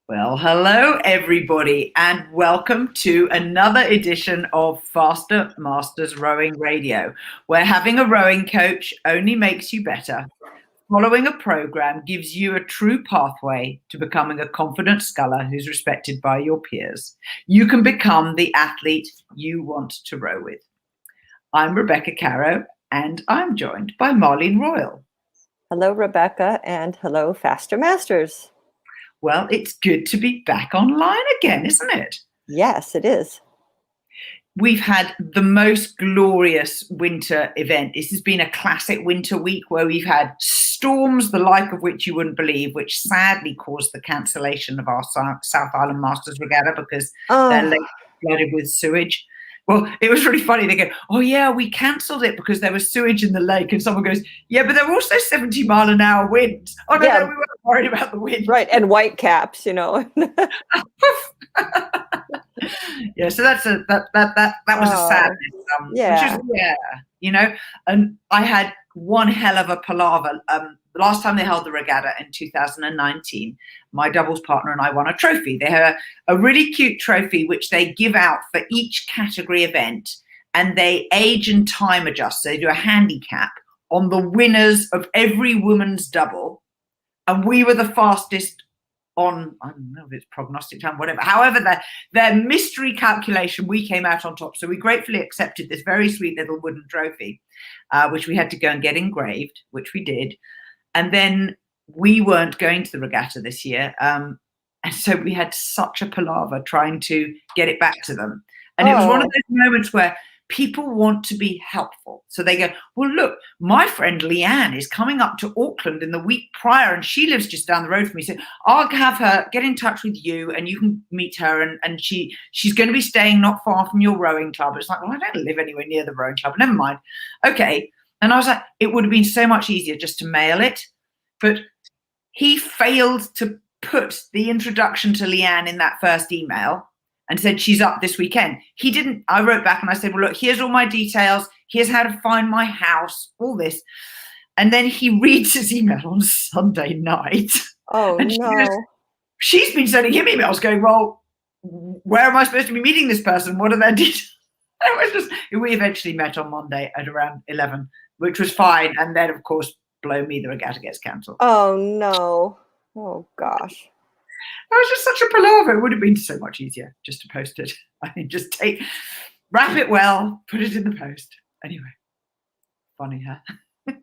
Well, hello, everybody, and welcome to another edition of Faster Masters Rowing Radio, where having a rowing coach only makes you better. Following a program gives you a true pathway to becoming a confident sculler who's respected by your peers. You can become the athlete you want to row with. I'm Rebecca Caroe, and I'm joined by Marlene Royle. Hello, Rebecca, and hello, Faster Masters. Well, it's good to be back online again, isn't it? Yes, it is. We've had the most glorious winter event. This has been a classic winter week where we've had storms, the like of which you wouldn't believe, which sadly caused the cancellation of our South Island Masters Regatta because their lake flooded with sewage. Well, it was really funny. They go, oh, yeah, we cancelled it because there was sewage in the lake. And someone goes, yeah, but there were also 70-mile-an-hour winds. Oh, no, no, we weren't worried about the wind. Right, and white caps, you know. Yeah, so that was a sadness. Yeah. You know, and I had one hell of a palaver. The last time they held the regatta in 2019, my doubles partner and I won a trophy. They have a really cute trophy which they give out for each category event, and they age and time adjust. So they do a handicap on the winners of every women's double, and we were the fastest on, I don't know if it's prognostic time, whatever. However, their mystery calculation, we came out on top. So we gratefully accepted this very sweet little wooden trophy, which we had to go and get engraved, which we did. And then we weren't going to the regatta this year. And so we had such a palaver trying to get it back to them. And it was one of those moments where people want to be helpful. So they go, well, look, my friend Leanne is coming up to Auckland in the week prior, and she lives just down the road from me. So I'll have her get in touch with you, and you can meet her. And she's going to be staying not far from your rowing club. It's like, well, I don't live anywhere near the rowing club. Never mind. Okay. And I was like, it would have been so much easier just to mail it. But he failed to put the introduction to Leanne in that first email and said, she's up this weekend. He didn't. I wrote back and I said, well, look, here's all my details. Here's how to find my house, all this. And then he reads his email on Sunday night. Oh, and she's been sending him emails going, well, where am I supposed to be meeting this person? What are their details? It was just, we eventually met on Monday at around 11, which was fine. And then, of course, blow me, the regatta gets cancelled. Oh, no. Oh, gosh. That was just such a palaver. It would have been so much easier just to post it. I mean, just wrap it well, put it in the post. Anyway, funny, huh?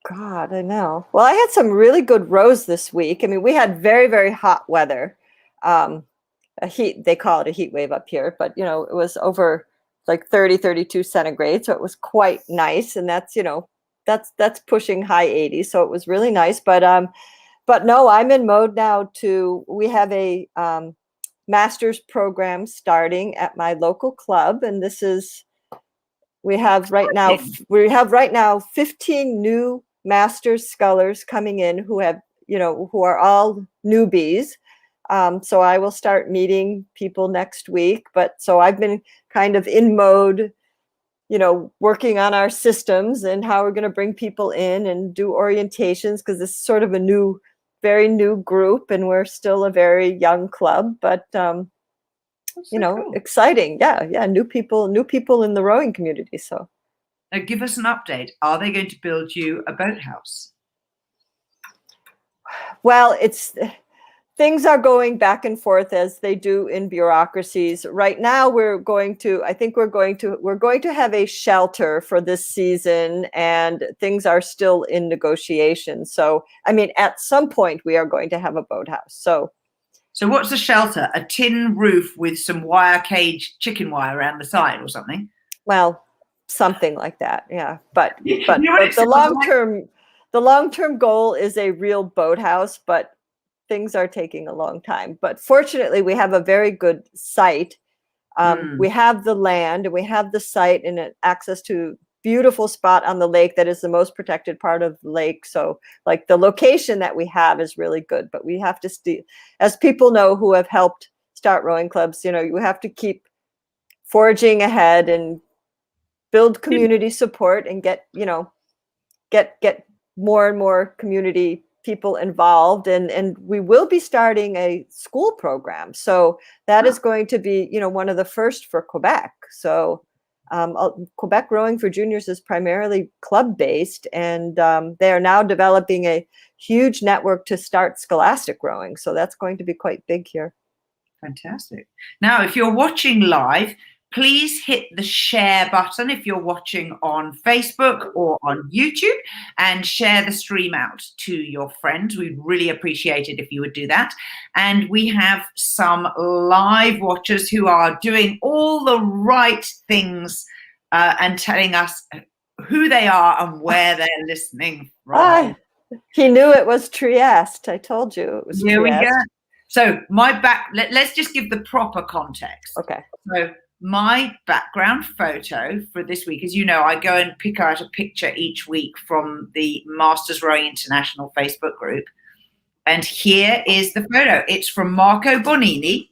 God, I know. Well, I had some really good rows this week. I mean, we had very, very hot weather. They call it a heat wave up here, but, you know, it was over like 30, 32 centigrade. So it was quite nice. And that's, you know, that's pushing high 80s. So it was really nice. But no, I'm in mode now we have a master's program starting at my local club. And we have right now 15 new master's scullers coming in who are all newbies. So I will start meeting people next week. But so I've been kind of in mode, you know, working on our systems and how we're going to bring people in and do orientations, because this is sort of a very new group, and we're still a very young club, but cool. Exciting. Yeah. New people in the rowing community. So now give us an update. Are they going to build you a boathouse? Well, things are going back and forth as they do in bureaucracies. Right now, we're going to have a shelter for this season, and things are still in negotiation. So, I mean, at some point we are going to have a boathouse. So what's a shelter? A tin roof with some wire cage, chicken wire around the side or something? Well, something like that. Yeah. But the long-term goal is a real boathouse, but things are taking a long time. But fortunately, we have a very good site. We have the land, and we have the site, and access to beautiful spot on the lake that is the most protected part of the lake. So like the location that we have is really good, but we have to as people know who have helped start rowing clubs, you know, you have to keep forging ahead and build community support and get more and more community people involved, and we will be starting a school program. So that is going to be, one of the first for Quebec. So Quebec Rowing for Juniors is primarily club-based, and they are now developing a huge network to start scholastic rowing. So that's going to be quite big here. Fantastic. Now, if you're watching live, please hit the share button if you're watching on Facebook or on YouTube, and share the stream out to your friends. We'd really appreciate it if you would do that. And we have some live watchers who are doing all the right things and telling us who they are and where they're listening from. He knew it was Trieste. I told you it was Trieste. Here we go. So let's just give the proper context. Okay. So my background photo for this week, as you know, I go and pick out a picture each week from the Masters Rowing International Facebook group. And here is the photo. It's from Marco Bonini.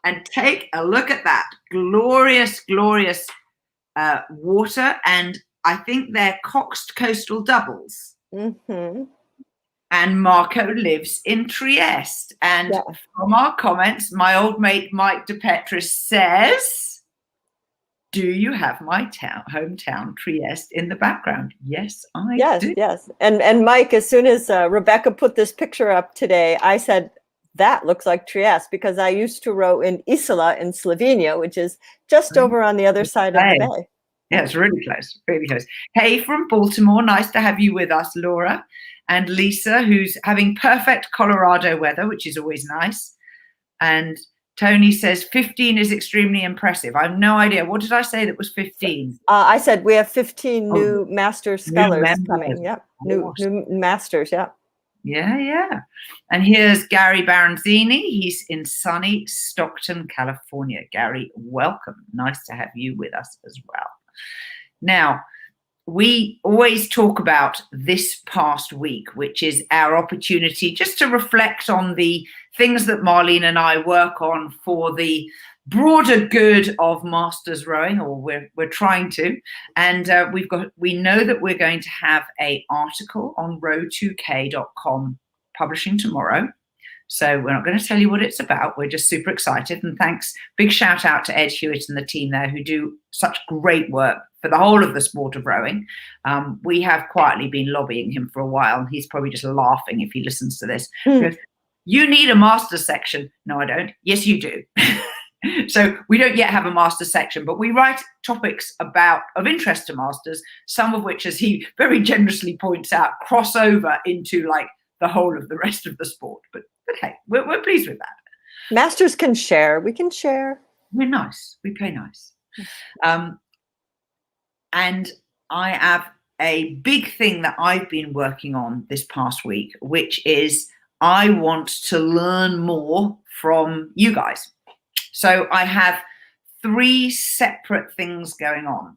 And take a look at that. Glorious, glorious water. And I think they're Coxed Coastal doubles. Mm-hmm. And Marco lives in Trieste. And from our comments, my old mate Mike DePetris says, do you have my hometown Trieste in the background? Yes, I do. Yes. And Mike, as soon as Rebecca put this picture up today, I said, that looks like Trieste, because I used to row in Isola in Slovenia, which is just over on the other side of the bay. Yeah, it's really close, really close. Hey, from Baltimore, nice to have you with us, Laura. And Lisa, who's having perfect Colorado weather, which is always nice. And Tony says 15 is extremely impressive. I have no idea. What did I say that was 15? I said we have 15 new Masters scholars coming. Yep. New Masters, yeah. Yeah. And here's Gary Baronzini. He's in sunny Stockton, California. Gary, welcome. Nice to have you with us as well. Now, we always talk about this past week, which is our opportunity just to reflect on the things that Marlene and I work on for the broader good of Masters Rowing, or we're trying to. And we know that we're going to have an article on row2k.com publishing tomorrow. So we're not going to tell you what it's about. We're just super excited. And thanks, big shout out to Ed Hewitt and the team there who do such great work for the whole of the sport of rowing. We have quietly been lobbying him for a while. He's probably just laughing if he listens to this. He goes, you need a master section. No, I don't. Yes, you do. So we don't yet have a master section, but we write topics of interest to masters, some of which, as he very generously points out, cross over into like the whole of the rest of the sport. But hey, we're pleased with that. Masters can share. We can share. We're nice. We play nice. And I have a big thing that I've been working on this past week, which is I want to learn more from you guys. So I have 3 separate things going on.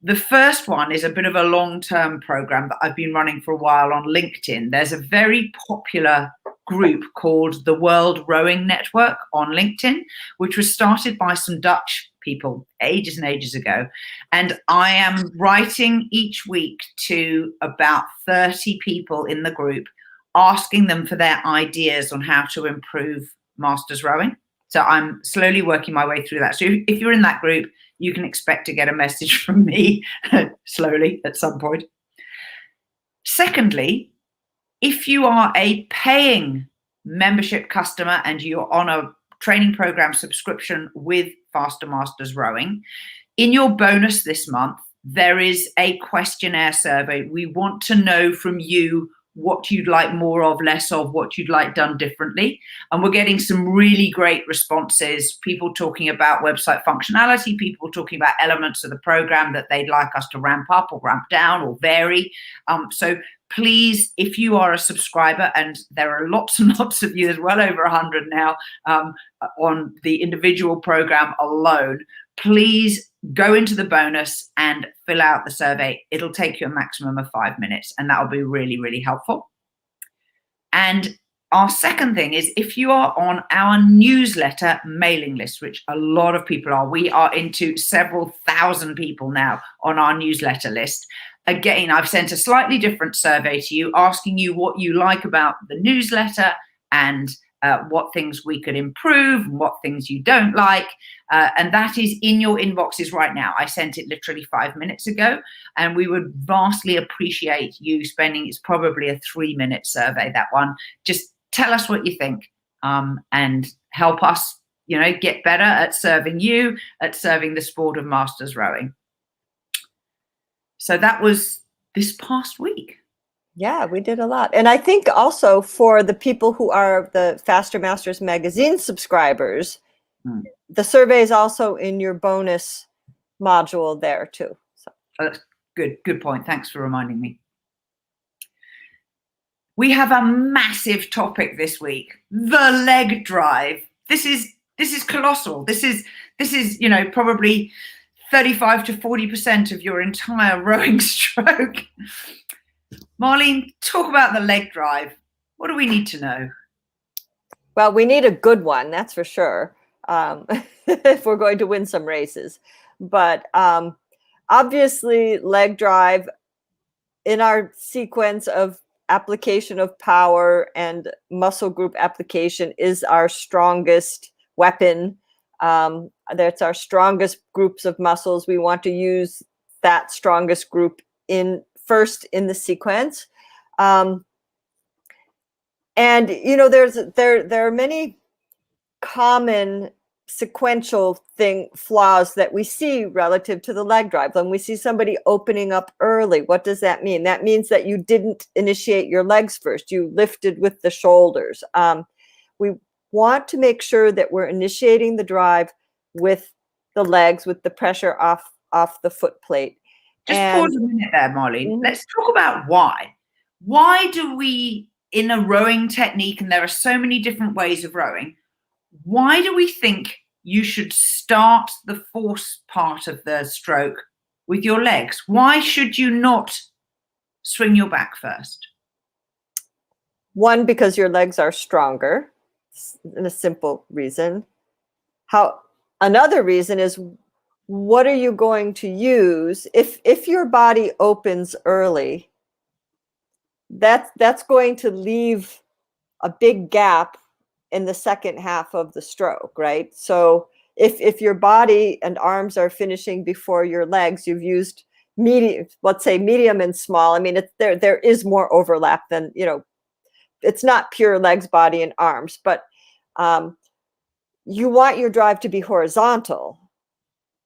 The first one is a bit of a long-term program that I've been running for a while on LinkedIn. There's a very popular group called the World Rowing Network on LinkedIn, which was started by some Dutch people ages and ages ago. And I am writing each week to about 30 people in the group, asking them for their ideas on how to improve Masters rowing. So I'm slowly working my way through that. So if you're in that group, you can expect to get a message from me slowly at some point. Secondly, if you are a paying membership customer and you're on a training program subscription with Faster Masters Rowing, in your bonus this month, there is a questionnaire survey. We want to know from you what you'd like more of, less of, what you'd like done differently. And we're getting some really great responses, people talking about website functionality, people talking about elements of the program that they'd like us to ramp up or ramp down or vary. So please, if you are a subscriber, and there are lots and lots of you, there's well over 100 now on the individual program alone, please go into the bonus and fill out the survey. It'll take you a maximum of 5 minutes, and that'll be really, really helpful. And our second thing is, if you are on our newsletter mailing list, which a lot of people are, we are into several thousand people now on our newsletter list. Again, I've sent a slightly different survey to you, asking you what you like about the newsletter and what things we could improve and what things you don't like. And that is in your inboxes right now. I sent it literally 5 minutes ago, and we would vastly appreciate you spending, it's probably a 3-minute survey, that one. Just tell us what you think, and help us, get better at serving you, at serving the sport of masters rowing. So that was this past week. Yeah, we did a lot. And I think also for the people who are the Faster Masters magazine subscribers, the survey is also in your bonus module there too. So. That's good point. Thanks for reminding me. We have a massive topic this week, the leg drive. This is colossal. This is probably 35 to 40% of your entire rowing stroke. Marlene, talk about the leg drive. What do we need to know? Well, we need a good one, that's for sure, if we're going to win some races. But obviously, leg drive in our sequence of application of power and muscle group application is our strongest weapon. That's our strongest groups of muscles. We want to use that strongest group first in the sequence. And there are many common sequential flaws that we see relative to the leg drive. When we see somebody opening up early, what does that mean? That means that you didn't initiate your legs first. You lifted with the shoulders. We want to make sure that we're initiating the drive with the legs, with the pressure off the foot plate. Just pause a minute there, Marlene. Let's talk about why. Why do we, in a rowing technique, and there are so many different ways of rowing, why do we think you should start the force part of the stroke with your legs? Why should you not swing your back first? One, because your legs are stronger, in a simple reason. Another reason is, what are you going to use if your body opens early? That's going to leave a big gap in the second half of the stroke, right? So if your body and arms are finishing before your legs, you've used medium, let's say medium and small. I mean, there is more overlap than, it's not pure legs, body, and arms, but you want your drive to be horizontal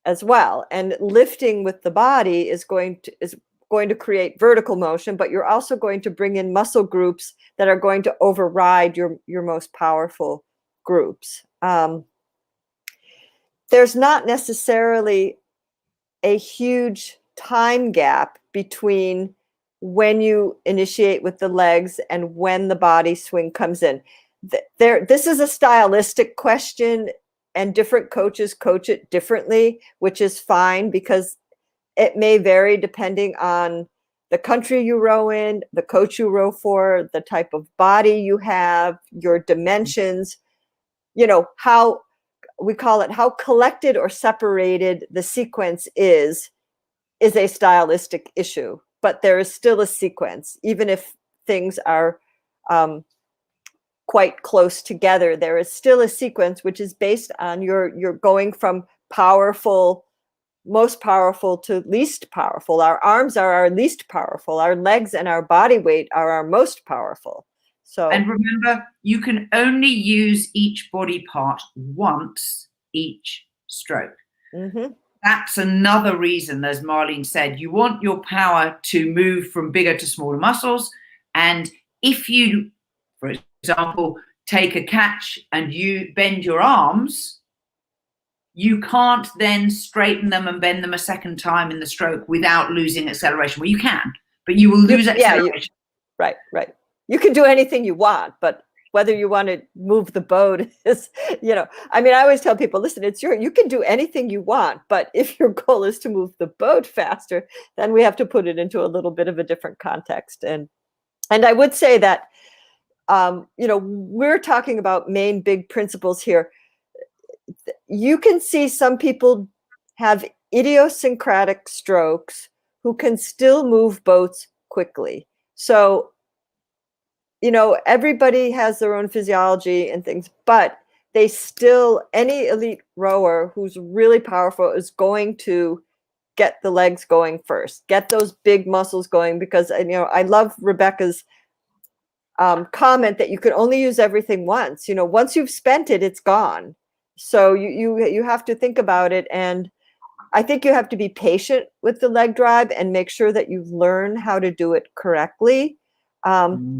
as well. And lifting with the body is going to create vertical motion, but you're also going to bring in muscle groups that are going to override your most powerful groups. There's not necessarily a huge time gap between when you initiate with the legs and when the body swing comes in. This is a stylistic question, and different coaches coach it differently, which is fine because it may vary depending on the country you row in, the coach you row for, the type of body you have, your dimensions, how we call it, how collected or separated the sequence is a stylistic issue. But there is still a sequence, even if things are quite close together. There is still a sequence which is based on you're going from most powerful to least powerful. Our arms are our least powerful. Our legs and our body weight are our most powerful. So, and remember, you can only use each body part once each stroke. Mm-hmm. That's another reason, as Marlene said, you want your power to move from bigger to smaller muscles. And if you, for example, take a catch and you bend your arms, you can't then straighten them and bend them a second time in the stroke without losing acceleration. Well, you can, but you will lose acceleration. Right. You can do anything you want, but whether you want to move the boat is, I mean, I always tell people, listen, you can do anything you want, but if your goal is to move the boat faster, then we have to put it into a little bit of a different context. And I would say that, we're talking about main big principles here. You can see some people have idiosyncratic strokes who can still move boats quickly. So, everybody has their own physiology and things, but any elite rower who's really powerful is going to get the legs going first, get those big muscles going, because, I love Rebecca's comment that you can only use everything once. Once you've spent it, it's gone. So you have to think about it. And I think you have to be patient with the leg drive and make sure that you learn how to do it correctly,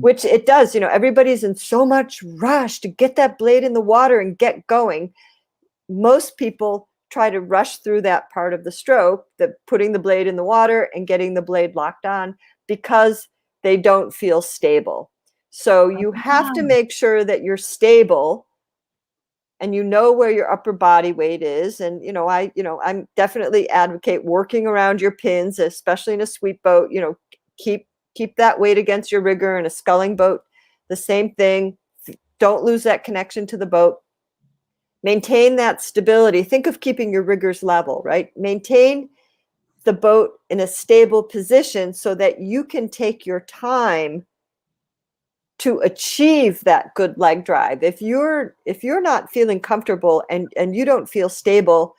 which it does. Everybody's in so much rush to get that blade in the water and get going. Most people try to rush through that part of the stroke, putting the blade in the water and getting the blade locked on, because they don't feel stable. So you have to make sure that you're stable and where your upper body weight is. And, I'm definitely advocate working around your pins, especially in a sweep boat. Keep that weight against your rigger. In a sculling boat, the same thing. Don't lose that connection to the boat. Maintain that stability. Think of keeping your riggers level, right? Maintain the boat in a stable position so that you can take your time to achieve that good leg drive. If you're not feeling comfortable and you don't feel stable,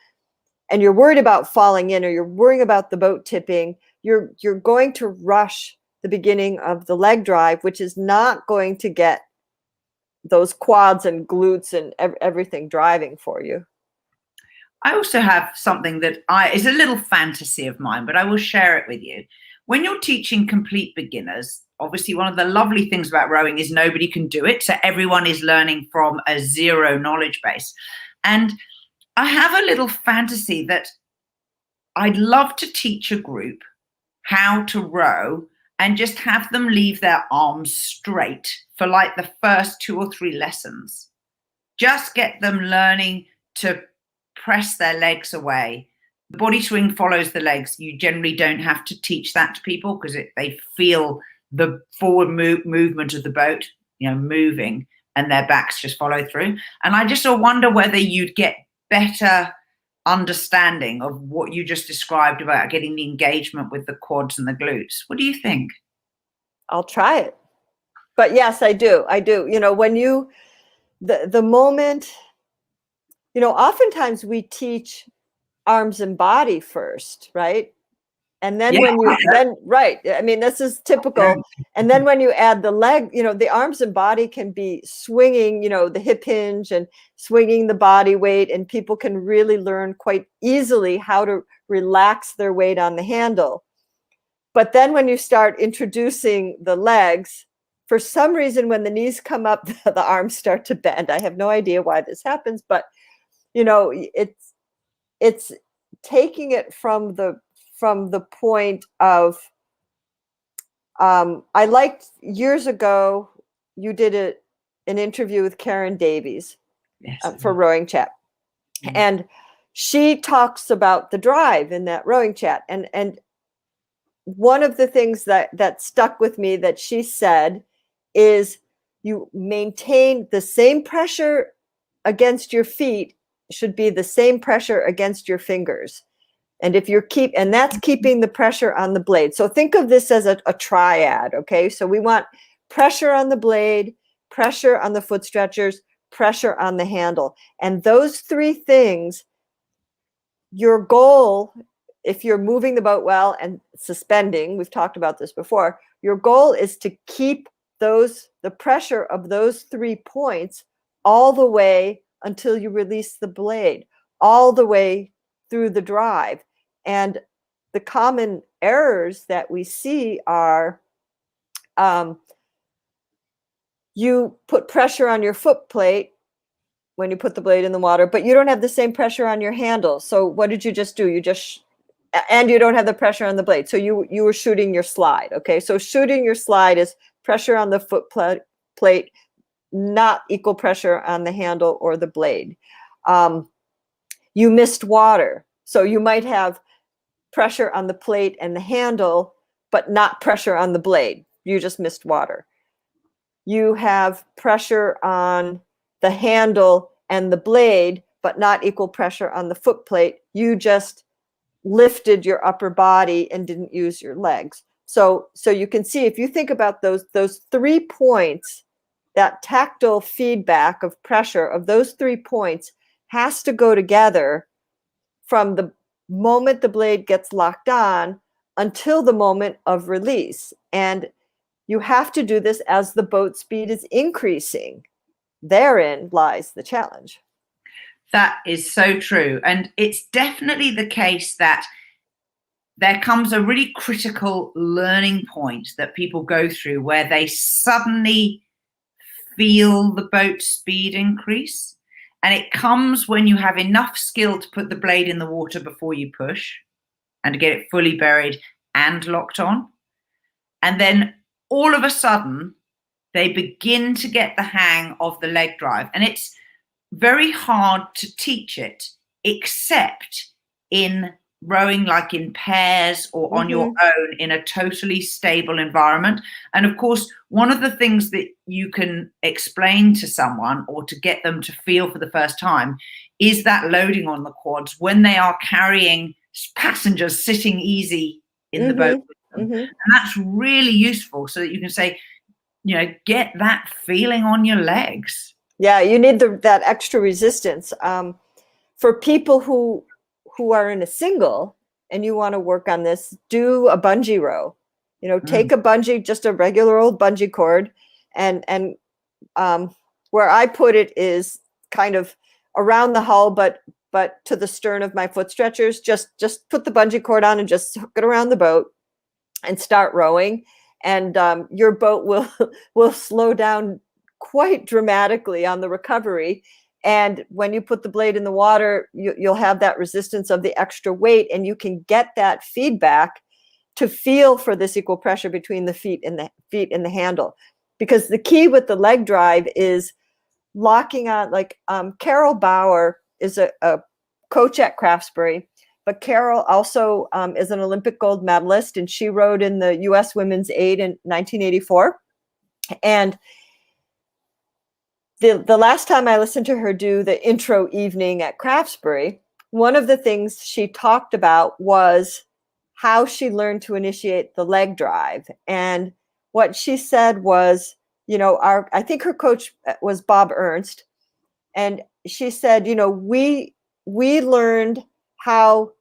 and you're worried about falling in, or you're worrying about the boat tipping, you're going to rush the beginning of the leg drive, which is not going to get those quads and glutes and everything driving for you. I also have something that is a little fantasy of mine, but I will share it with you. When you're teaching complete beginners, obviously one of the lovely things about rowing is nobody can do it. So everyone is learning from a zero knowledge base. And I have a little fantasy that I'd love to teach a group how to row and just have them leave their arms straight for like the first 2 or 3 lessons. Just get them learning to press their legs away. The body swing follows the legs. You generally don't have to teach that to people because they feel the forward movement of the boat, moving, and their backs just follow through. And I just wonder whether you'd get better understanding of what you just described about getting the engagement with the quads and the glutes. What do you think? I'll try it. But yes, I do. When the moment, oftentimes we teach arms and body first, right? And then right. I mean, this is typical. And then when you add the leg, the arms and body can be swinging, the hip hinge and swinging the body weight, and people can really learn quite easily how to relax their weight on the handle. But then when you start introducing the legs, for some reason, when the knees come up, the arms start to bend. I have no idea why this happens, but it's taking it from the point of, I liked years ago, you did an interview with Caryn Davies for RowingChat. Mm-hmm. And she talks about the drive in that RowingChat. And one of the things that stuck with me that she said is you maintain the same pressure against your feet should be the same pressure against your fingers. And if and that's keeping the pressure on the blade. So think of this as a triad. Okay. So we want pressure on the blade, pressure on the foot stretchers, pressure on the handle. And those 3 things, your goal, if you're moving the boat well and suspending, we've talked about this before, your goal is to keep the pressure of those 3 points all the way until you release the blade, all the way through the drive. And the common errors that we see are you put pressure on your foot plate when you put the blade in the water, but you don't have the same pressure on your handle. So what did you just do? And you don't have the pressure on the blade. So you were shooting your slide. Okay. So shooting your slide is pressure on the foot plate, not equal pressure on the handle or the blade. You missed water. So you might have pressure on the plate and the handle, but not pressure on the blade. You just missed water. You have pressure on the handle and the blade, but not equal pressure on the foot plate. You just lifted your upper body and didn't use your legs. So you can see, if you think about those 3 points, that tactile feedback of pressure of those 3 points has to go together from the moment the blade gets locked on until the moment of release. And you have to do this as the boat speed is increasing. Therein lies the challenge. That is so true. And it's definitely the case that there comes a really critical learning point that people go through where they suddenly feel the boat speed increase. And it comes when you have enough skill to put the blade in the water before you push and to get it fully buried and locked on. And then all of a sudden, they begin to get the hang of the leg drive. And it's very hard to teach it, except in rowing like in pairs or on your own in a totally stable environment. And of course, one of the things that you can explain to someone or to get them to feel for the first time is that loading on the quads when they are carrying passengers sitting easy in the boat with them. And that's really useful so that you can say, get that feeling on your legs. Yeah, you need that extra resistance. For people who are in a single and you want to work on this, do a bungee row. Take a bungee, just a regular old bungee cord, and where I put it is kind of around the hull, but to the stern of my foot stretchers. Just put the bungee cord on and just hook it around the boat and start rowing, and your boat will slow down quite dramatically on the recovery. And when you put the blade in the water, you'll have that resistance of the extra weight, and you can get that feedback to feel for this equal pressure between the feet and the handle. Because the key with the leg drive is locking on, like Carol Bauer is a coach at Craftsbury, but Carol also is an Olympic gold medalist, and she rowed in the U.S. Women's 8 in 1984. And the last time I listened to her do the intro evening at Craftsbury, one of the things she talked about was how she learned to initiate the leg drive. And what she said was, I think her coach was Bob Ernst. And she said, we learned how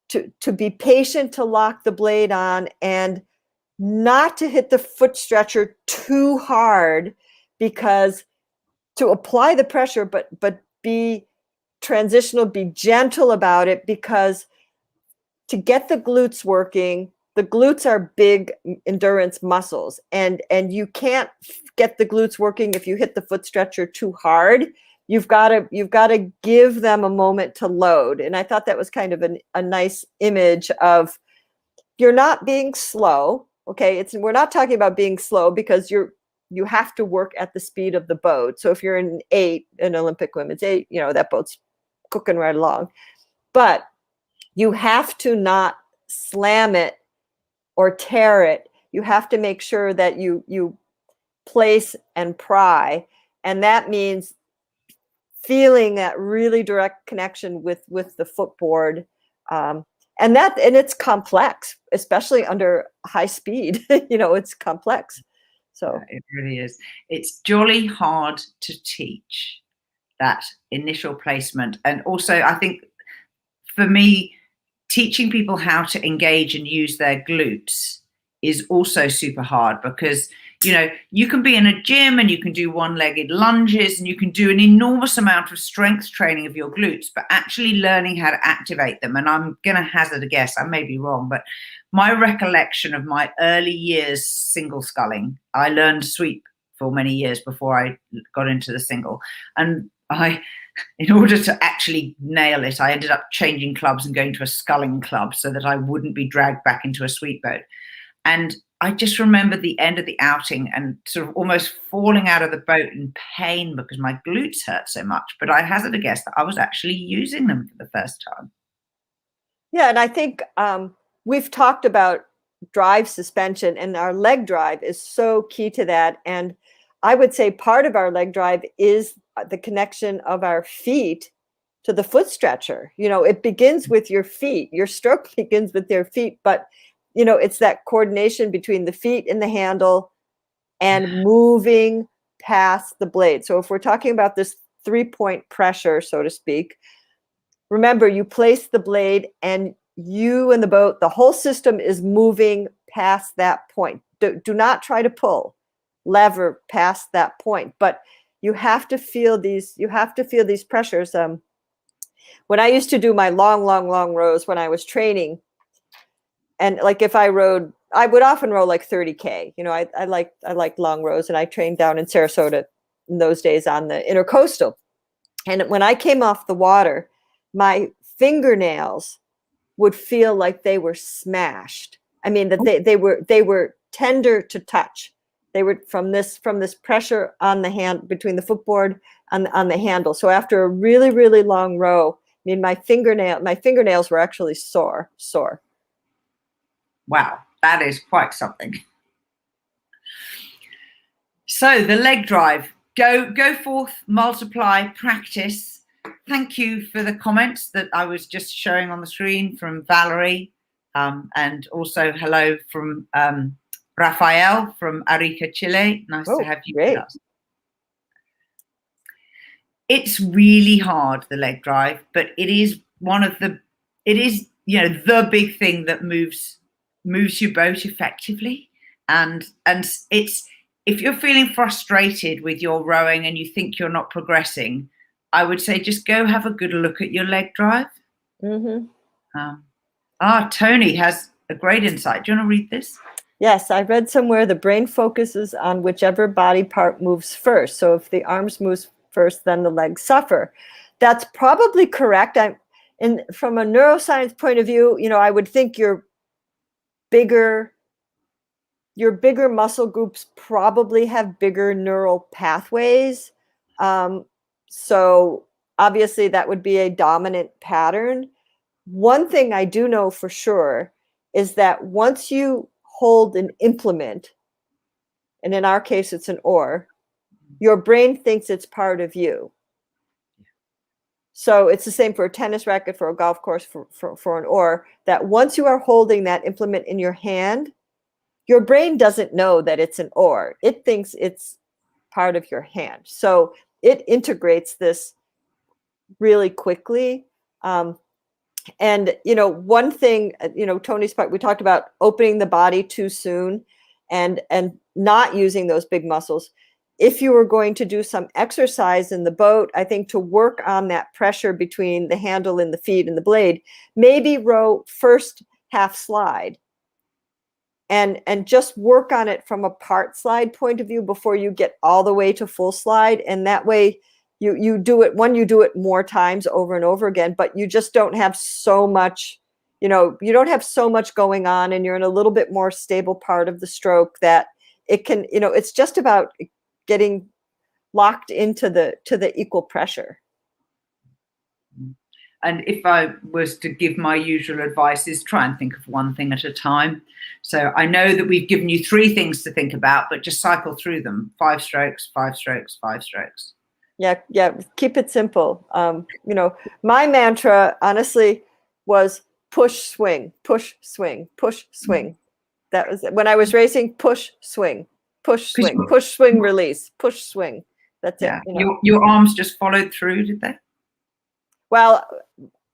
to be patient, to lock the blade on, and not to hit the foot stretcher too hard, because to apply the pressure, but be transitional, be gentle about it, because to get the glutes working, the glutes are big endurance muscles, and you can't get the glutes working if you hit the foot stretcher too hard. You've got to give them a moment to load. And I thought that was kind of a nice image of, you're not being slow. Okay, we're not talking about being slow, because you have to work at the speed of the boat. So if you're in an Olympic women's 8, that boat's cooking right along. But you have to not slam it or tear it. You have to make sure that you place and pry. And that means feeling that really direct connection with the footboard. And it's complex, especially under high speed. It's complex. So it really is. It's jolly hard to teach that initial placement. And also, I think for me, teaching people how to engage and use their glutes is also super hard, because you can be in a gym and you can do one-legged lunges and you can do an enormous amount of strength training of your glutes, but actually learning how to activate them. And I'm going to hazard a guess, I may be wrong, but my recollection of my early years single sculling, I learned sweep for many years before I got into the single. And in order to actually nail it, I ended up changing clubs and going to a sculling club so that I wouldn't be dragged back into a sweep boat. And I just remember the end of the outing and sort of almost falling out of the boat in pain because my glutes hurt so much. But I hazard a guess that I was actually using them for the first time. Yeah, and I think we've talked about drive suspension, and our leg drive is so key to that. And I would say part of our leg drive is the connection of our feet to the foot stretcher. You know, it begins with your feet. Your stroke begins with your feet, but you know, it's that coordination between the feet and the handle and moving past the blade. So if we're talking about this 3-point pressure, so to speak, remember you place the blade and you and the boat, the whole system is moving past that point. Do not try to pull lever past that point, but you have to feel these pressures. When I used to do my long rows when I was training, and like if I rode, I would often row like 30K. You know, I like long rows, and I trained down in Sarasota in those days on the intercoastal. And when I came off the water, my fingernails would feel like they were smashed. I mean, that they were tender to touch. They were from this pressure on the hand between the footboard on the handle. So after a really long row, I mean, my fingernails were actually sore. Wow, that is quite something. So the leg drive, go forth, multiply, practice. Thank you for the comments that I was just showing on the screen from Valerie, and also hello from Rafael from Arica, Chile. Nice to have you with us. It's really hard, the leg drive, but it is the big thing that moves your boat effectively. And it's, if you're feeling frustrated with your rowing and you think you're not progressing, I would say just go have a good look at your leg drive. Mm-hmm. Tony has a great insight. Do you want to read this? Yes, I read somewhere the brain focuses on whichever body part moves first. So if the arms move first, then the legs suffer. That's probably correct. From a neuroscience point of view, you know, I would think your bigger muscle groups probably have bigger neural pathways. So obviously that would be a dominant pattern. One thing I do know for sure is that once you hold an implement, and in our case it's an oar, your brain thinks it's part of you. So it's the same for a tennis racket, for a golf course, for an oar, that once you are holding that implement in your hand, your brain doesn't know that it's an oar. It thinks it's part of your hand. So it integrates this really quickly. And, you know, one thing, you know, Tony's part, we talked about opening the body too soon and not using those big muscles. If you were going to do some exercise in the boat, I think to work on that pressure between the handle and the feet and the blade, maybe row first half slide and just work on it from a part slide point of view before you get all the way to full slide. And that way you do it more times over and over again, but you just don't have so much, you know, you don't have so much going on, and you're in a little bit more stable part of the stroke that it can, you know, it's just about getting locked into the equal pressure. And if I was to give my usual advice, is try and think of one thing at a time. So I know that we've given you 3 things to think about, but just cycle through them. 5 strokes, 5 strokes, 5 strokes. Yeah. Keep it simple. You know, my mantra, honestly, was push, swing, push, swing, push, swing. That was when I was racing. Push, swing, push, swing, push, swing, release, push, swing. That's it. You know? Your arms just followed through, did they? Well,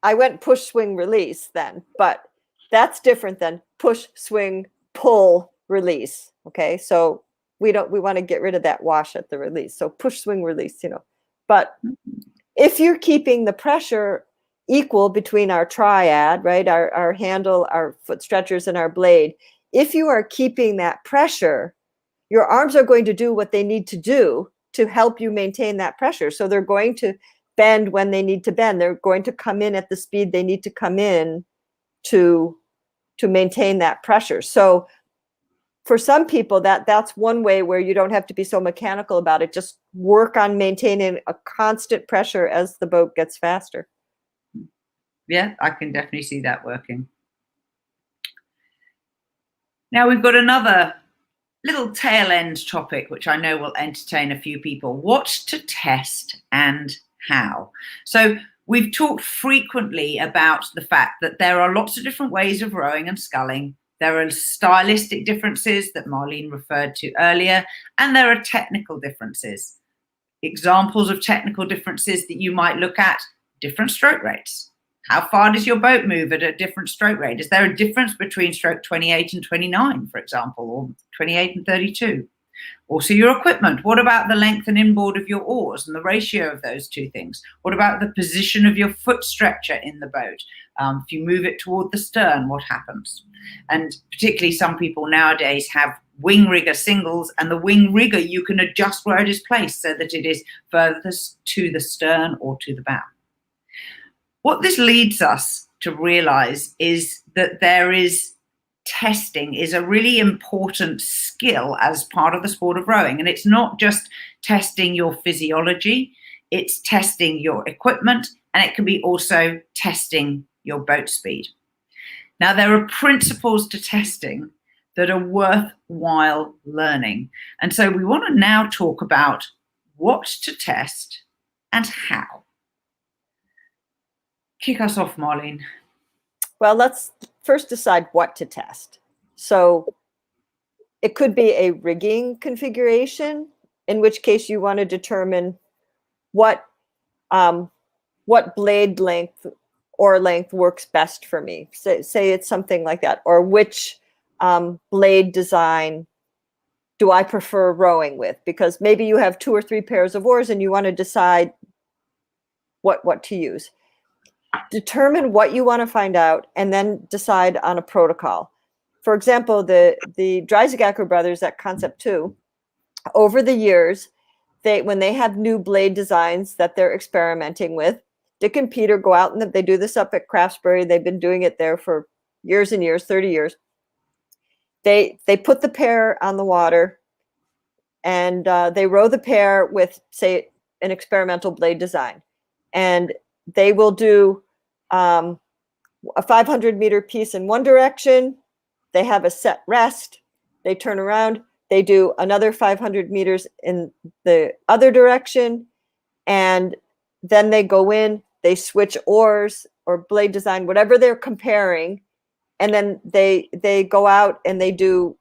I went push, swing, release then, but that's different than push, swing, pull, release. Okay, so we want to get rid of that wash at the release. So push, swing, release. You know. But if you're keeping the pressure equal between our triad, right, our handle, our foot stretchers, and our blade, if you are keeping that pressure, your arms are going to do what they need to do to help you maintain that pressure. So they're going to bend when they need to bend. They're going to come in at the speed they need to come in to maintain that pressure. So for some people, that's one way where you don't have to be so mechanical about it. Just work on maintaining a constant pressure as the boat gets faster. Yeah, I can definitely see that working. Now we've got another little tail end topic, which I know will entertain a few people. What to test and how. So we've talked frequently about the fact that there are lots of different ways of rowing and sculling. There are stylistic differences that Marlene referred to earlier, and there are technical differences. Examples of technical differences that you might look at: different stroke rates. How far does your boat move at a different stroke rate? Is there a difference between stroke 28 and 29, for example, or 28 and 32? Also, your equipment. What about the length and inboard of your oars and the ratio of those two things? What about the position of your foot stretcher in the boat? If you move it toward the stern, what happens? And particularly some people nowadays have wing rigger singles, and the wing rigger you can adjust where it is placed so that it is furthest to the stern or to the bow. What this leads us to realize is that testing is a really important skill as part of the sport of rowing. And it's not just testing your physiology, it's testing your equipment, and it can be also testing your boat speed. Now, there are principles to testing that are worthwhile learning. And so we want to now talk about what to test and how. Kick us off, Marlene. Well, let's first decide what to test. So it could be a rigging configuration, in which case you want to determine what blade length or length works best for me. Say it's something like that, or which blade design do I prefer rowing with? Because maybe you have 2 or 3 pairs of oars and you want to decide what to use. Determine what you want to find out and then decide on a protocol. For example, the Dreisegacker brothers at Concept 2, over the years, when they have new blade designs that they're experimenting with, Dick and Peter go out and they do this up at Craftsbury. They've been doing it there for years and years, 30 years. They put the pair on the water and they row the pair with, say, an experimental blade design. And they will do a 500-meter piece in one direction. They have a set rest. They turn around. They do another 500 meters in the other direction. And then they go in, they switch oars or blade design, whatever they're comparing. And then they go out and they do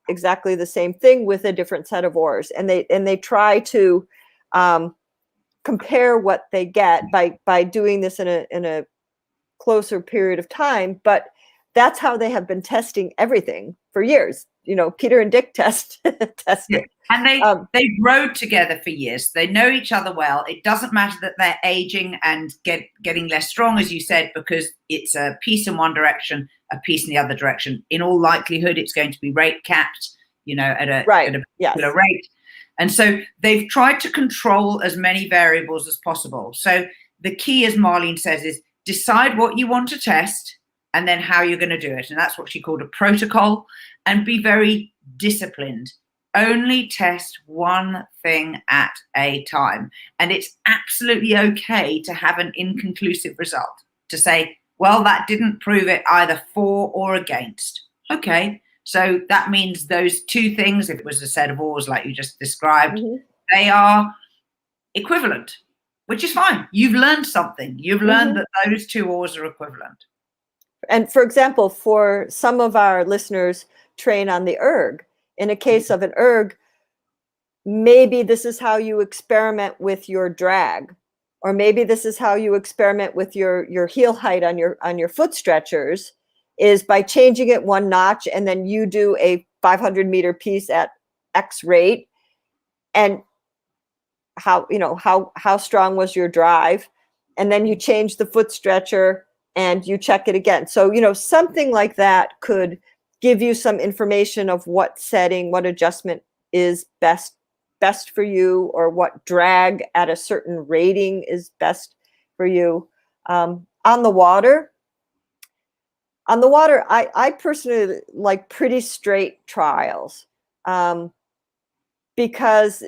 exactly the same thing with a different set of oars. And they try to compare what they get by doing this in a closer period of time. But that's how they have been testing everything for years. You know, Peter and Dick test it. And they've rowed together for years. They know each other well. It doesn't matter that they're aging and getting less strong, as you said, because it's a piece in one direction, a piece in the other direction. In all likelihood, it's going to be rate capped, at a particular rate. And so they've tried to control as many variables as possible. So the key, as Marlene says, is decide what you want to test and then how you're going to do it. And that's what she called a protocol. And be very disciplined. Only test one thing at a time. And it's absolutely okay to have an inconclusive result, to say, well, that didn't prove it either for or against. Okay. So that means those two things, if it was a set of oars like you just described, they are equivalent, which is fine. You've learned something. You've learned that those two oars are equivalent. And for example, for some of our listeners train on the erg, in a case of an erg, maybe this is how you experiment with your drag, or maybe this is how you experiment with your heel height on your foot stretchers, is by changing it one notch, and then you do a 500-meter piece at X rate, and how strong was your drive, and then you change the foot stretcher and you check it again. So something like that could give you some information of what setting, what adjustment is best for you, or what drag at a certain rating is best for you. On the water, I personally like pretty straight trials, because,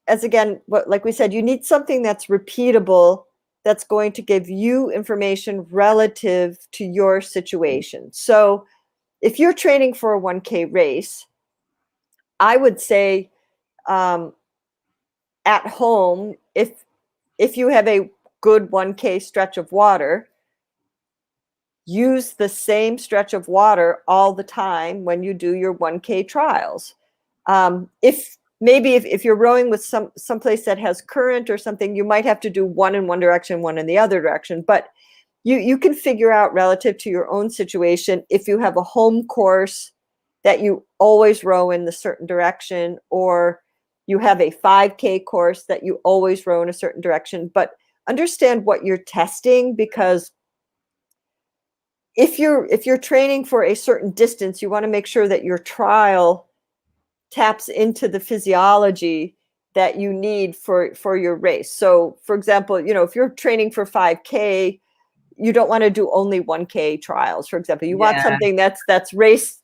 as again, like we said, you need something that's repeatable, that's going to give you information relative to your situation. So if you're training for a 1K race, I would say at home, if you have a good 1K stretch of water, use the same stretch of water all the time when you do your 1K trials. If you're rowing with some place that has current or something, you might have to do one in one direction, one in the other direction. But you can figure out relative to your own situation if you have a home course that you always row in the certain direction, or you have a 5K course that you always row in a certain direction. But understand what you're testing, because if you're training for a certain distance, you want to make sure that your trial taps into the physiology that you need for your race. So for example, if you're training for 5K, you don't want to do only 1K trials. For example, you want something that's race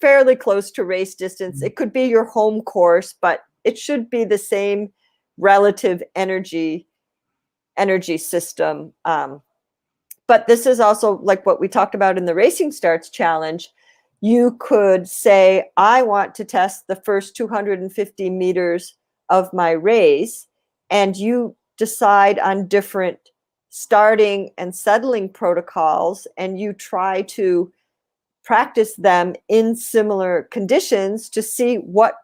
fairly close to race distance. It could be your home course, but it should be the same relative energy system. But this is also like what we talked about in the Racing Starts Challenge. You could say, I want to test the first 250 meters of my race, and you decide on different starting and settling protocols, and you try to practice them in similar conditions to see what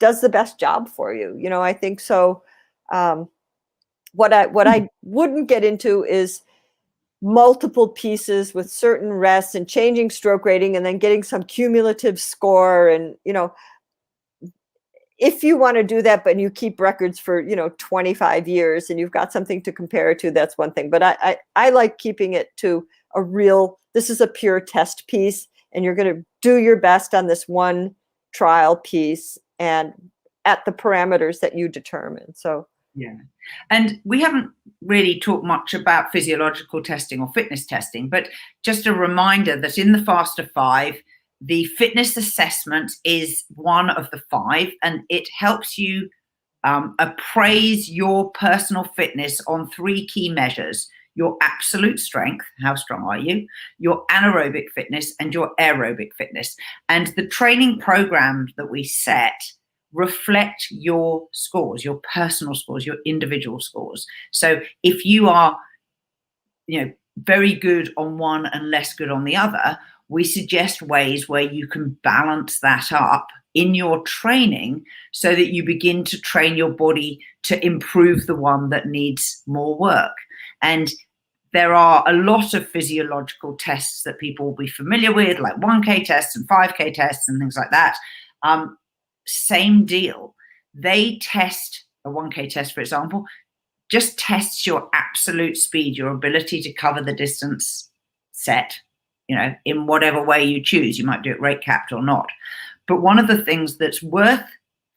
does the best job for you. I think so. What I wouldn't get into is multiple pieces with certain rests and changing stroke rating and then getting some cumulative score. And if you want to do that, but you keep records for 25 years and you've got something to compare it to, that's one thing. But I like keeping it to a real, this is a pure test piece, and you're going to do your best on this one trial piece and at the parameters that you determine. So yeah. And we haven't really talked much about physiological testing or fitness testing, but just a reminder that in the Faster 5, the fitness assessment is one of the 5, and it helps you appraise your personal fitness on 3 key measures: your absolute strength, how strong are you, your anaerobic fitness, and your aerobic fitness. And the training programs that we set reflect your scores, your personal scores, your individual scores. So if you are, very good on one and less good on the other, we suggest ways where you can balance that up in your training so that you begin to train your body to improve the one that needs more work. And there are a lot of physiological tests that people will be familiar with, like 1K tests and 5K tests and things like that. Same deal. They test a 1K test, for example, just tests your absolute speed, your ability to cover the distance set, in whatever way you choose. You might do it rate capped or not. But one of the things that's worth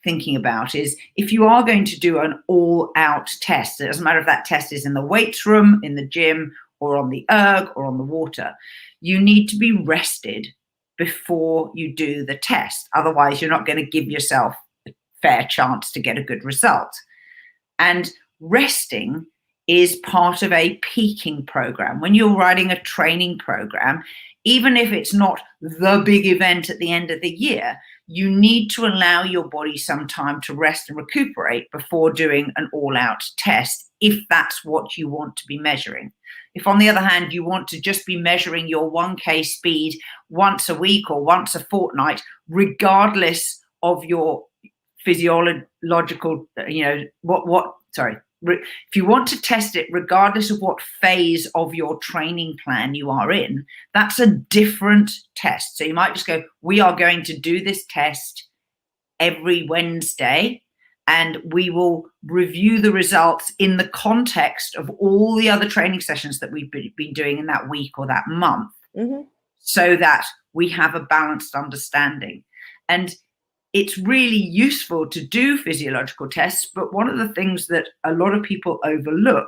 thinking about is if you are going to do an all-out test, it doesn't matter if that test is in the weights room, in the gym, or on the erg, or on the water, you need to be rested before you do the test. Otherwise, you're not going to give yourself a fair chance to get a good result. And resting is part of a peaking program. When you're writing a training program, even if it's not the big event at the end of the year, you need to allow your body some time to rest and recuperate before doing an all-out test, if that's what you want to be measuring. If, on the other hand, you want to just be measuring your 1K speed once a week or once a fortnight, regardless of your physiological, if you want to test it regardless of what phase of your training plan you are in, that's a different test. So you might just go, we are going to do this test every Wednesday, and we will review the results in the context of all the other training sessions that we've been doing in that week or that month, so that we have a balanced understanding. And it's really useful to do physiological tests, but one of the things that a lot of people overlook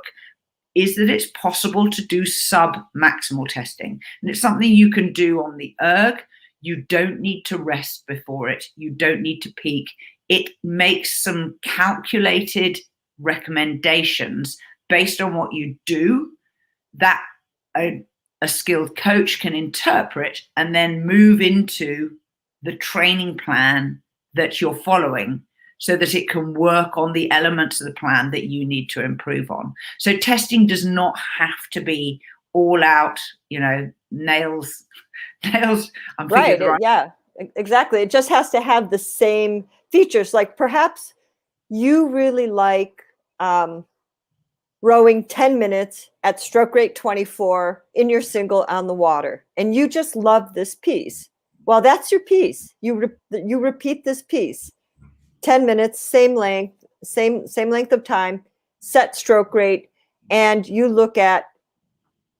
is that it's possible to do sub-maximal testing. And it's something you can do on the erg. You don't need to rest before it. You don't need to peak. It makes some calculated recommendations based on what you do that a skilled coach can interpret and then move into the training plan that you're following. so that it can work on the elements of the plan that you need to improve on. So testing does not have to be all out, nails. I'm right. thinking, right. Yeah, exactly. It just has to have the same features. Like perhaps you really like rowing 10 minutes at stroke rate 24 in your single on the water, and you just love this piece. Well, that's your piece. You repeat this piece 10 minutes, same length of time, set stroke rate, and you look at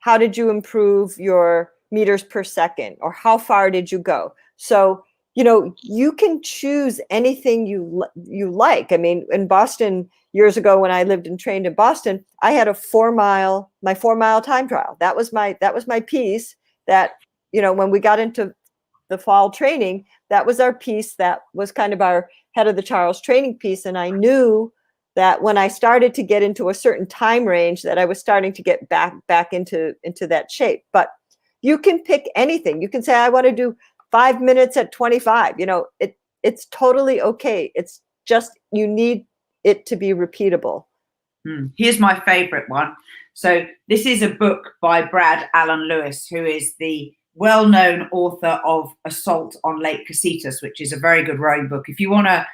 how did you improve your meters per second, or how far did you go? So, you can choose anything you like. I mean, in Boston years ago, when I lived and trained in Boston, I had my 4 mile time trial. That was my piece that, when we got into the fall training, that was our piece. That was kind of our head of the Charles training piece. And I knew that when I started to get into a certain time range, that I was starting to get back into that shape. But you can pick anything. You can say, I want to do 5 minutes at 25. It's totally okay. It's just, you need it to be repeatable. Here's my favorite one. So this is a book by Brad Allen Lewis, who is the well-known author of Assault on Lake Casitas, which is a very good rowing book. If you want to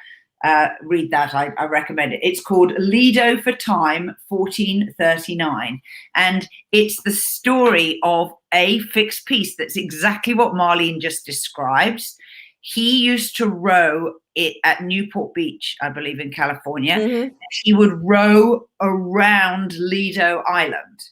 read that, I recommend it. It's called Lido for Time 1439, and it's the story of a fixed piece that's exactly what Marlene just describes. He used to row it at Newport Beach, I believe, in California. Mm-hmm. He would row around Lido Island.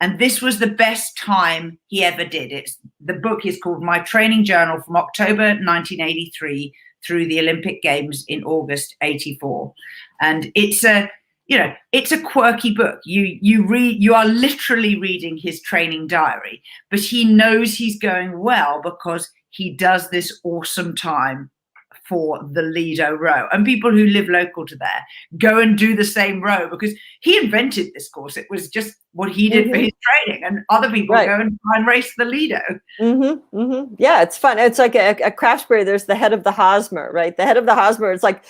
And this was the best time he ever did. The book is called My Training Journal from October 1983 through the Olympic Games in August 84. And it's a quirky book. You are literally reading his training diary, but he knows he's going well because he does this awesome time for the Lido row. And people who live local to there go and do the same row because he invented this course. It was just what he did for his training, and other people go and try and race the Lido. Yeah, it's fun. It's like at Craftsbury, there's the head of the Hosmer, right? The head of the Hosmer, it's like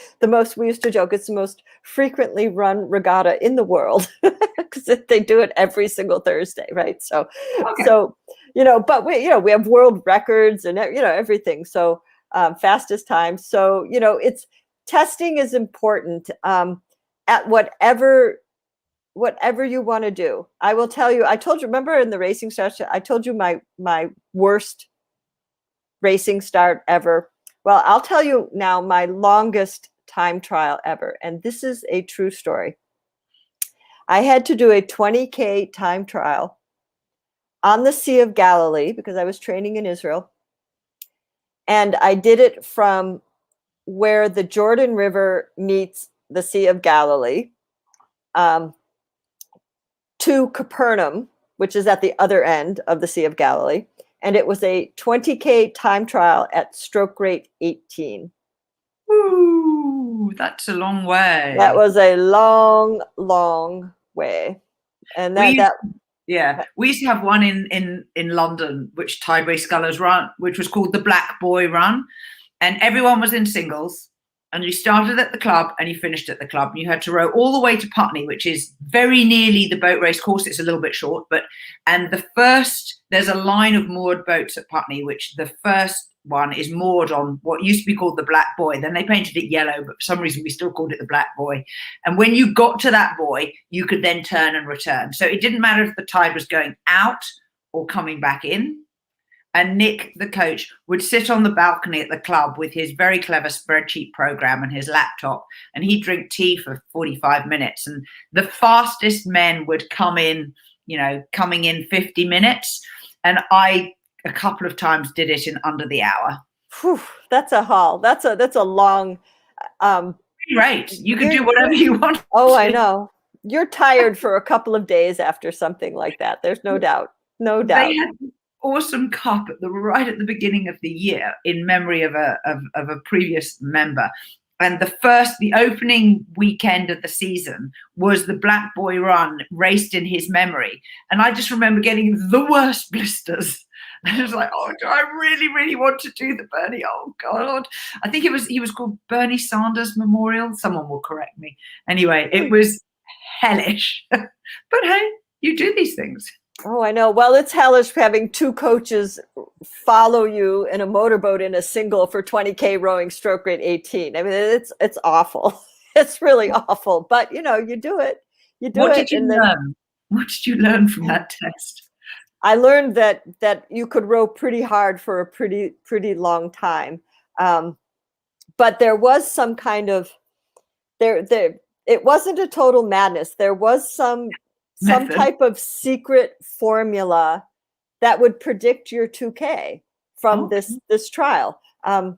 we used to joke, it's the most frequently run regatta in the world because they do it every single Thursday, right? So, but we have world records and, everything. So, fastest time. So, it's testing is important at whatever you want to do. I will tell you, remember in the racing start, I told you my worst racing start ever. Well, I'll tell you now my longest time trial ever. And this is a true story. I had to do a 20K time trial on the Sea of Galilee because I was training in Israel. And I did it from where the Jordan River meets the Sea of Galilee to Capernaum, which is at the other end of the Sea of Galilee. And it was a 20K time trial at stroke rate 18. Ooh, that's a long way. That was a long, long way. And we used to have one in London, which Tideway Scullers run, which was called the Black Boy Run. And everyone was in singles. And you started at the club and you finished at the club. And you had to row all the way to Putney, which is very nearly the boat race course. It's a little bit short, there's a line of moored boats at Putney, which the first one is moored on what used to be called the Black Boy. Then they painted it yellow, but for some reason we still called it the Black Boy. And when you got to that buoy, you could then turn and return. So it didn't matter if the tide was going out or coming back in. And Nick, the coach, would sit on the balcony at the club with his very clever spreadsheet program and his laptop, and he'd drink tea for 45 minutes. And the fastest men would come in 50 minutes. And I, a couple of times, did it in under the hour. Whew, that's a haul. That's a long rate. You can do whatever you want. Oh, I know. You're tired for a couple of days after something like that. There's no doubt. No doubt. They had awesome cup right at the beginning of the year in memory of a previous member, and the opening weekend of the season was the Black Boy Run raced in his memory, and I just remember getting the worst blisters And I was like, oh, do I really, really want to do the Bernie? Oh God. I think he was called Bernie Sanders Memorial. Someone will correct me. Anyway, it was hellish. But hey, you do these things. Oh, I know. Well, it's hellish having two coaches follow you in a motorboat in a single for 20K rowing stroke rate 18. I mean, it's awful. It's really awful. But you know, you do it. You do What it. did you learn? What did you learn from that test? I learned that you could row pretty hard for a pretty long time. But there was some kind of it wasn't a total madness. There was some type of secret formula that would predict your 2K from this trial. I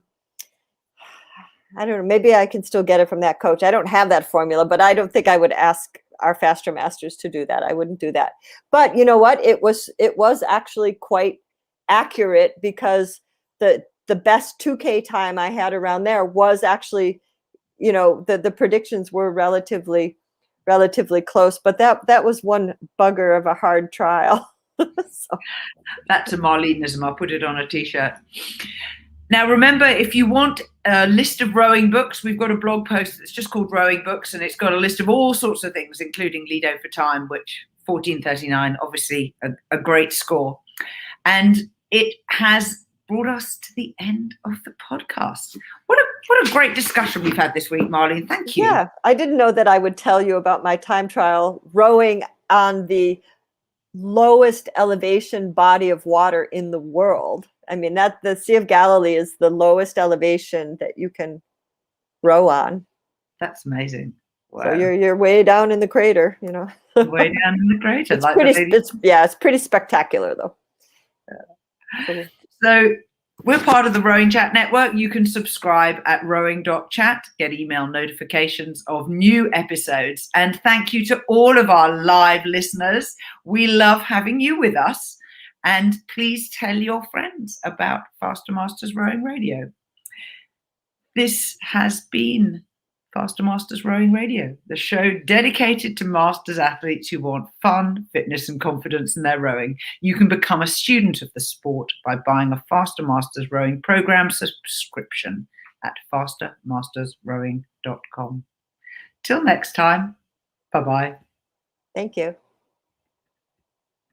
don't know. Maybe I can still get it from that coach. I don't have that formula, but I don't think I would ask our faster masters to do that. I wouldn't do that. But you know what? It was actually quite accurate, because the best 2K time I had around there was actually, you know, the predictions were relatively close, but that was one bugger of a hard trial. So. That's a Marleneism. I'll put it on a t-shirt. Now, remember, if you want a list of rowing books, we've got a blog post that's just called Rowing Books, and it's got a list of all sorts of things, including Lido for Time, which 1439, obviously a great score. And it has brought us to the end of the podcast. What a great discussion we've had this week, Marlene. Thank you. Yeah, I didn't know that I would tell you about my time trial rowing on the lowest elevation body of water in the world. I mean, that the Sea of Galilee is the lowest elevation that you can row on. That's amazing. Wow. So you're way down in the crater, you know. Way down in the crater. It's pretty spectacular though. So we're part of the Rowing Chat Network. You can subscribe at rowing.chat, get email notifications of new episodes. And thank you to all of our live listeners. We love having you with us. And please tell your friends about Faster Masters Rowing Radio. This has been Faster Masters Rowing Radio, the show dedicated to masters athletes who want fun, fitness, and confidence in their rowing. You can become a student of the sport by buying a Faster Masters Rowing program subscription at fastermastersrowing.com. Till next time, bye-bye. Thank you.